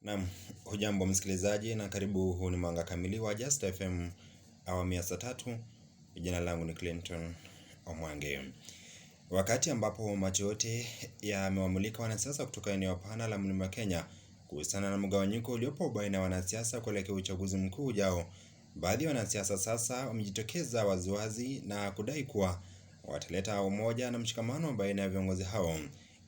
Naam, hujambo msikilizaji na karibu. Huu ni mwanga kamili wa Just FM awamu ya saa 3. Jina langu ni Clinton Omwange. Wakati ambapo macho yote yamewamulika wanasiasa kutoka eneo pana la Mlima Kenya kuhusiana na mgawanyiko uliopo baina ya wanasiasa kuelekea uchaguzi mkuu ujao, baadhi ya wanasiasa sasa wamejitokeza waziwazi na kudai kuwa wataleta umoja na mshikamano baina ya viongozi hao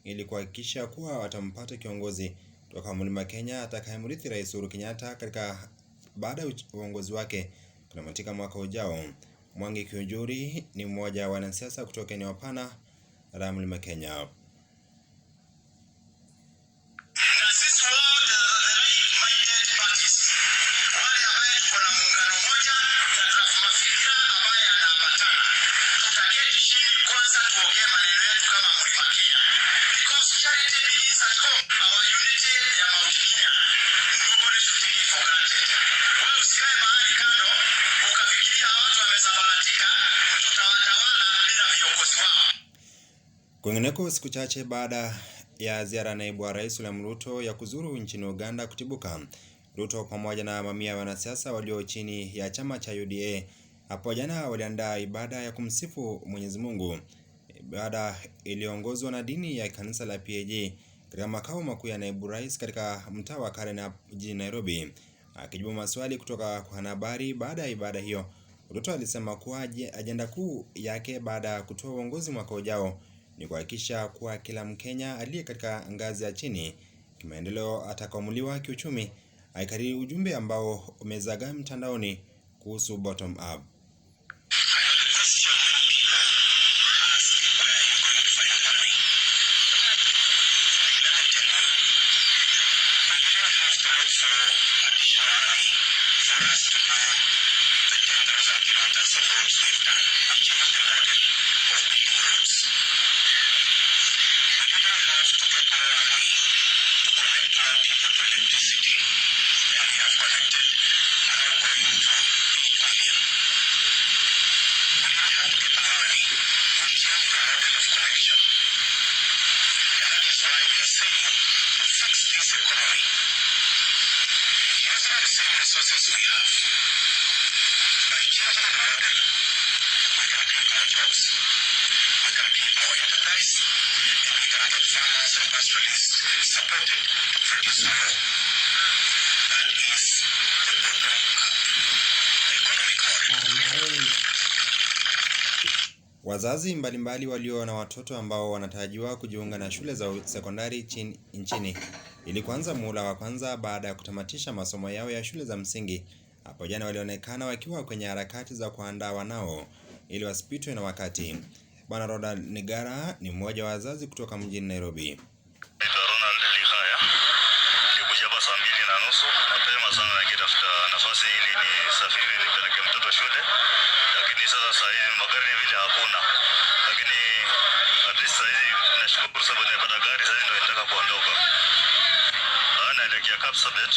ili kuhakikisha kuwa watampata kiongozi kutoka Mlima Kenya atakayemrithi Rais Uhuru Kenyatta katika baada ya uongozi wake kunamatika mwaka ujao. Mwangi Kiunjuri ni mmoja wa wanasiasa kutoka eneo pana la Mlima Kenya. Kwingineko, siku chache baada ya ziara naibu wa rais William Ruto ya kuzuru nchini Uganda kutibuka, Ruto pamoja na mamia ya wanasiasa walio chini ya chama cha UDA hapo jana waliandaa ibada ya kumsifu Mwenyezi Mungu. Ibada iliongozwa na dini ya kanisa la PAG katika makao makuu ya naibu rais katika mtaa wa Karen jijini Nairobi. Akijibu maswali kutoka kwa wanahabari baada ya ibada hiyo, Ruto alisema kuwa ajenda kuu yake baada ya kutoa uongozi mwaka ujao ni kuhakikisha kuwa kila Mkenya aliye katika ngazi ya chini kimaendeleo atakamuliwa kiuchumi. Aikariri ujumbe ambao umezagaa mtandaoni kuhusu bottom up. Wazazi mbalimbali walio na watoto ambao wanatarajiwa kujiunga na shule za sekondari nchini ili kuanza muhula wa kwanza baada ya kutamatisha masomo yao ya shule za msingi hapo jana walionekana wakiwa kwenye harakati za kuandaa wanao ili wasipitwe na wakati. Bwana Ronald Nigara ni mmoja wa wazazi kutoka mjini Nairobi. Mapema sana nikitafuta nafasi ili nisafiri nipeleke mtoto shule, lakini sasa hivi magari vile hakuna, lakini at least sasa hivi nashukuru sababu nimepata gari sasa ndio nataka kuondoka. Naelekea Kapsabet,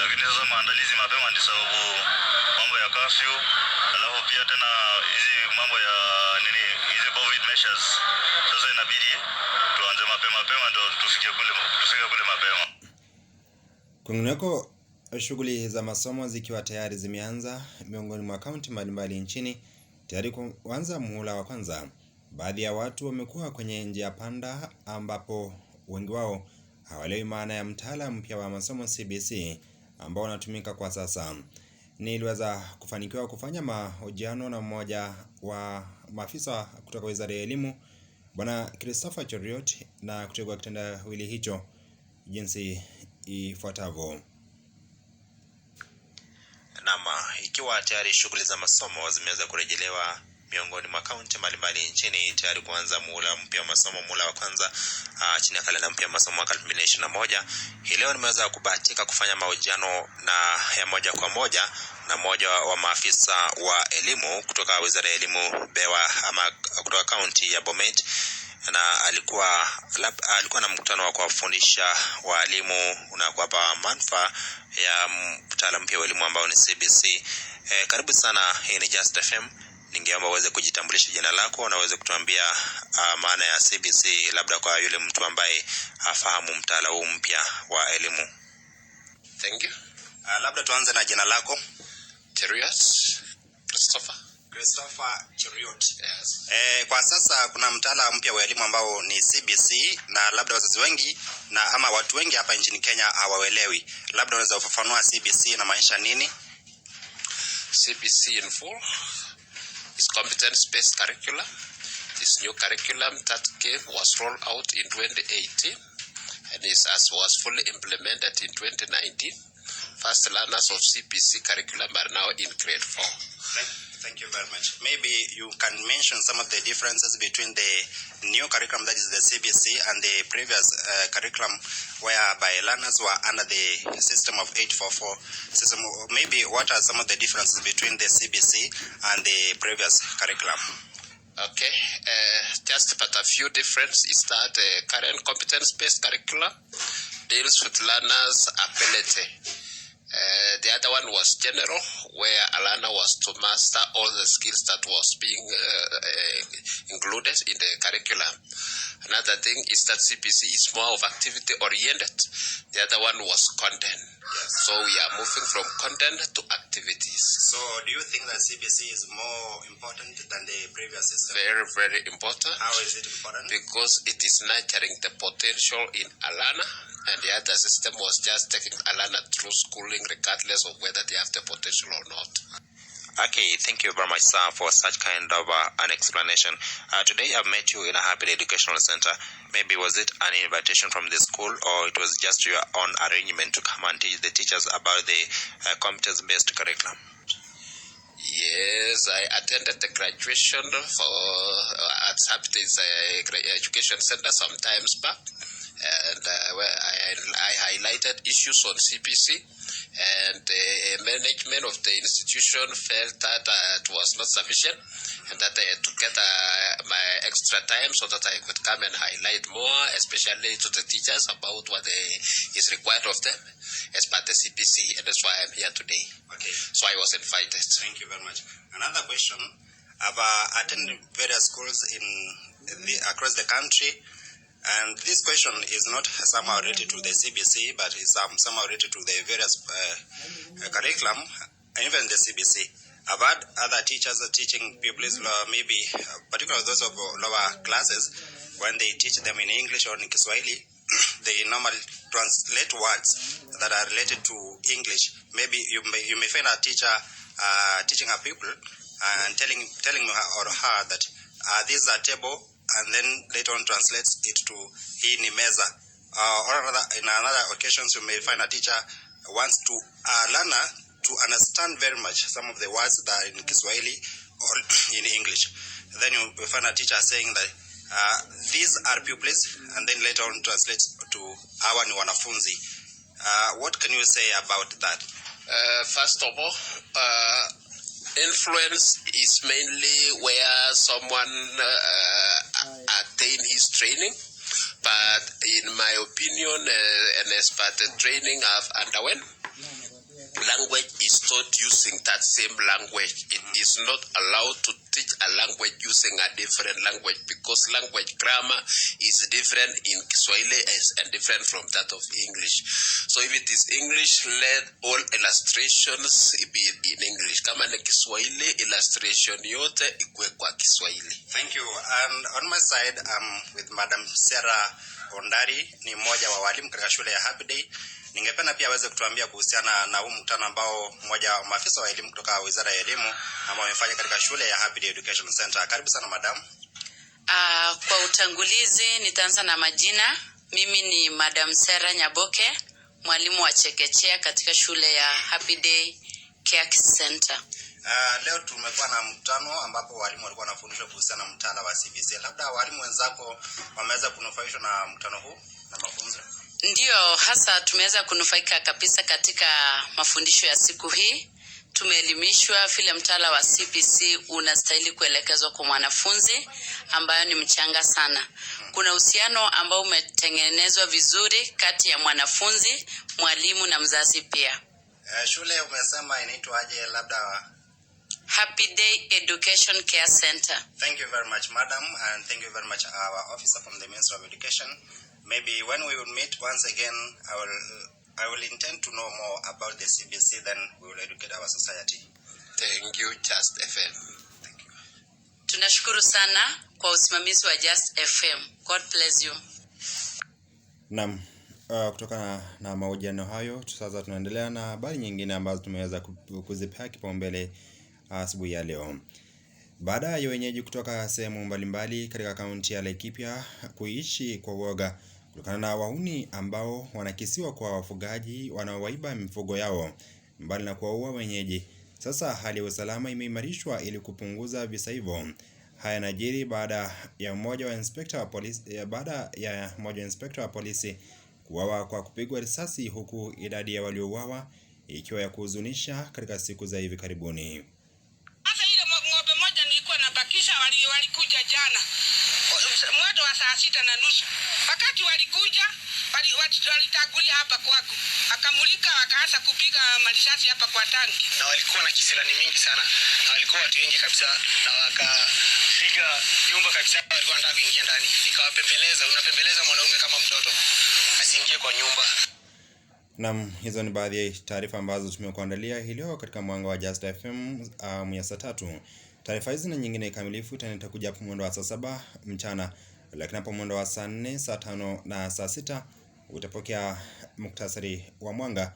lakini sasa maandalizi mapema ndio sababu mambo ya curfew, alafu pia tena hizi mambo ya hizi COVID measures. Sasa inabidi tuanze mapema ndio tufike kule mapema. Kwingineko, shughuli za masomo zikiwa tayari zimeanza miongoni mwa kaunti mbalimbali nchini tayari kuanza muhula wa kwanza. Baadhi ya watu wamekuwa kwenye njia panda ambapo wengi wao hawaelewi maana ya mtaala mpya wa masomo CBC ambao unatumika kwa sasa. Niliweza kufanikiwa kufanya mahojiano na mmoja wa maafisa kutoka Wizara ya Elimu, Bwana Christopher Cheriot, na kutegua kitendawili hicho jinsi ifuatavyo. Ikiwa tayari shughuli za masomo zimeweza kurejelewa miongoni mwa kaunti mbalimbali nchini tayari kuanza muhula mpya wa masomo, muhula wa kwanza chini ya kalenda mpya masomo mwaka 2021. Hii leo nimeweza kubahatika kufanya mahojiano ya moja kwa moja na mmoja wa maafisa wa elimu kutoka Wizara ya Elimu Bewa ama kutoka kaunti ya Bomet, na alikuwa na mkutano wa kuwafundisha walimu na kuwapa manufaa ya mtaala mpya wa elimu ambao ni CBC. Karibu sana, hii ni Just FM. Ningeomba uweze kujitambulisha jina lako na uweze kutuambia maana ya CBC, labda kwa yule mtu ambaye hafahamu mtaala huu mpya wa elimu. tuanze na jina lako. Christopher Cheriot. Yes. Kwa sasa kuna mtaala mpya wa elimu ambao ni CBC na labda wazazi wengi na ama watu wengi hapa nchini Kenya hawauelewi. Labda unaweza ufafanua CBC inamaanisha nini? CBC in full is competence-based curriculum. This new curriculum that was rolled out in 2018 and was fully implemented in 2019. First learners of CBC curriculum are now in grade 4. Thank you very much. Maybe you can mention some of the differences between the new curriculum, that is the CBC, and the previous curriculum whereby learners were under the system of 844 system. Maybe what are some of the differences between the CBC and the previous curriculum? Okay, just but a few differences is that the current competence-based curriculum deals with learners' ability. The other one was general, where a learner was to master all the skills that was being included in the curriculum. Another thing is that CBC is more of activity-oriented. The other one was content. Yes. So we are moving from content to activities. So do you think that CBC is more important than the previous system? Very, very important. How is it important? Because it is nurturing the potential in a learner, and the other system was just taking a learner through schooling regardless of whether they have the potential or not. Okay, thank you very much, sir, for such kind of an explanation. Today I've met you in a Happy Educational Center. Maybe was it an invitation from the school, or it was just your own arrangement to come and teach the teachers about the competence-based curriculum? Yes, I attended the graduation for at Happy Education Center some times back, and where I highlighted issues on CBC, and the management of the institution felt that it was not sufficient, and that I had to get my extra time so that I could come and highlight more, especially to the teachers, about what is required of them as part of the CBC, and that's why I'm here today. Okay. So I was invited. Thank you very much. Another question. I've attended various schools across the country, and this question is not somehow related to the CBC, but it's somehow related to the various curriculum, and even the CBC. I've had other teachers teaching pupils, maybe particularly those of lower classes, when they teach them in English or in Kiswahili, they normally translate words that are related to English. Maybe you may find a teacher teaching a pupil and telling him or her that this is a table, and then later on translates it to hii ni meza. In another occasions, you may find a teacher wants to learner to understand very much some of the words that are in Kiswahili or in English. Then you will find a teacher saying that these are pupils, and then later on translates to hawa ni wanafunzi. What can you say about that? First of all, influence is mainly where someone attain his training, but in my opinion, and as per the training I've underwent, language is taught using that same language. It is not allowed to teach a language using a different language, because language grammar is different in Kiswahili and different from that of English. So if it is English, let all illustrations be in English. Kama ni Kiswahili, illustration yote ikue kwa Kiswahili. Thank you. And on my side, I'm with Madam Sarah Ondari, ni mmoja wa walimu katika shule ya Happy Day. Ningependa pia aweze kutuambia kuhusiana na huu mkutano ambao mmoja wa maafisa wa elimu kutoka Wizara ya Elimu ambao wamefanya katika shule ya Happy Day Education Center. Karibu sana madam. Kwa utangulizi nitaanza na majina. Mimi ni Madam Sarah Nyaboke, mwalimu wa chekechea katika shule ya Happy Day Care Center. Leo tumekuwa na mkutano ambapo walimu walikuwa wanafundishwa kuhusiana na mtaala wa CBC. Labda walimu wenzako wameweza kunufaishwa na mkutano huu na mafunzo? Ndio, hasa tumeweza kunufaika kabisa katika mafundisho ya siku hii. Tumeelimishwa vile mtaala wa CBC unastahili kuelekezwa kwa mwanafunzi ambaye ni mchanga sana. Kuna uhusiano ambao umetengenezwa vizuri kati ya mwanafunzi, mwalimu na mzazi pia. Shule umesema inaitwaje labda? Happy Day Education Care Center. Thank you very much, madam, and thank you very much, our officer from the Ministry of Education. Maybe when we will meet once again, I will I will intend to know more about the CBC, then we will educate our society. Thank you, Just FM. Thank you. Tunashukuru sana kwa usimamizi wa Just FM. God bless you. Naam, kutokana na mahojiano hayo, sasa tunaendelea na habari nyingine ambazo tumeweza kuzipea kipaumbele asubuhi ya leo. Baada ya wenyeji kutoka sehemu mbalimbali katika kaunti ya Laikipia kuishi kwa uoga kutokana na wahuni ambao wanakisiwa kwa wafugaji wanaowaiba mifugo yao mbali na kuwaua wenyeji, sasa hali ya usalama imeimarishwa ili kupunguza visa hivyo. Haya yanajiri baada ya mmoja wa inspekta wa polisi kuuawa kwa kupigwa risasi, huku idadi ya waliouawa ikiwa ya kuhuzunisha katika siku za hivi karibuni. Sasa ile ng'ombe moja nilikuwa nabakisha, walikuja jana mwendo wa saa 6:30. Wakati walikuja walitagulia hapa kwangu, akamulika, wakaanza kupiga marisasi hapa kwa tanki, na walikuwa na kisilani mingi sana, na walikuwa watu wengi kabisa, na wakapiga nyumba kabisa. Walikuwa wanataka kuingia ndani, nikawapembeleza. Unapembeleza mwanaume kama mtoto asiingie kwa nyumba. Naam, hizo ni baadhi ya taarifa ambazo tumekuandalia hii leo katika mwanga wa Just FM ya saa 3. Taarifa hizi na nyingine kamilifu itakuja hapo mwendo wa saa 7 mchana, lakini hapo mwendo wa saa 4, saa 5 na saa 6 utapokea muktasari wa mwanga.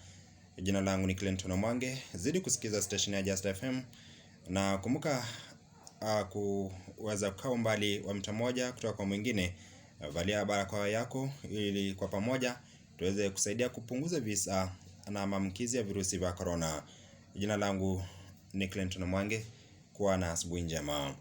Jina langu ni Clinton Omwange. Zidi kusikiza station ya Just FM na kumbuka kuweza kukaa umbali wa mita moja kutoka kwa mwingine. Valia barakoa yako ili kwa pamoja tuweze kusaidia kupunguza visa na maambukizi ya virusi vya corona. Jina langu ni Clinton Omwange. Kuwa na asubuhi njema.